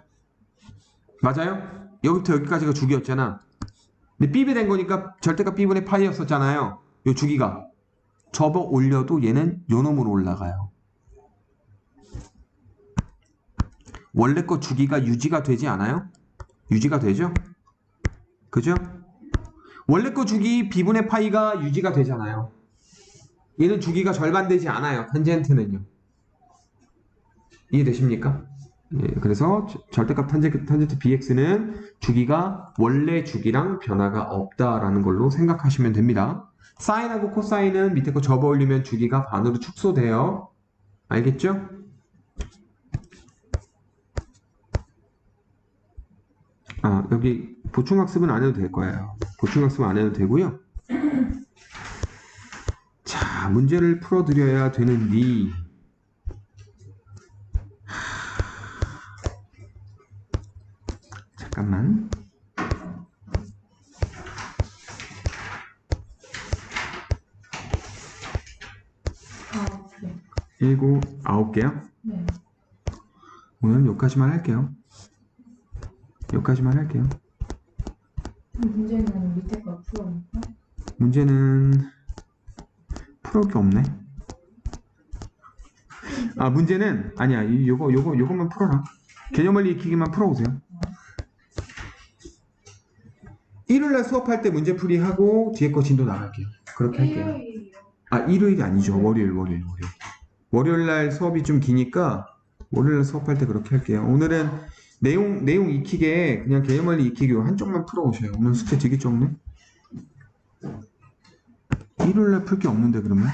맞아요? 여기부터 여기까지가 주기였잖아. 근데 b배 된 거니까 절대값 b분의 파이였었잖아요. 요 주기가. 접어 올려도 얘는 요놈으로 올라가요. 원래 거 주기가 유지가 되지 않아요? 유지가 되죠? 그죠? 원래 거 주기 b분의 파이가 유지가 되잖아요. 얘는 주기가 절반 되지 않아요. 탄젠트는요. 이해되십니까? 예, 그래서 절대값 탄젠트 bx는 주기가 원래 주기랑 변화가 없다라는 걸로 생각하시면 됩니다. 사인하고 코사인은 밑에 거 접어 올리면 주기가 반으로 축소돼요. 알겠죠? 여기 보충학습은 안 해도 될 거예요. 보충학습은 안 해도 되고요. 자, 문제를 풀어드려야 되는데 잠깐만. 9개요? 네. 오늘 여기까지만 할게요. 여기까지만 할게요. 문제는 밑에 거 풀어볼까? 문제는 풀어올 게 없네. 아, 문제는 아니야. 요것만 풀어라. 개념원리 익히기만 풀어오세요. 일요일날 수업할 때 문제풀이 하고 뒤에 거 진도 나갈게요. 그렇게 할게요. 아, 일요일이 아니죠. 월요일. 월요일날 수업이 좀 기니까 월요일날 수업할 때 그렇게 할게요. 오늘은 내용 익히게 그냥 개념원리 익히기 한쪽만 풀어오셔요. 오늘 숙제 되게 적네. 일요일날 풀 게 없는데 그러면?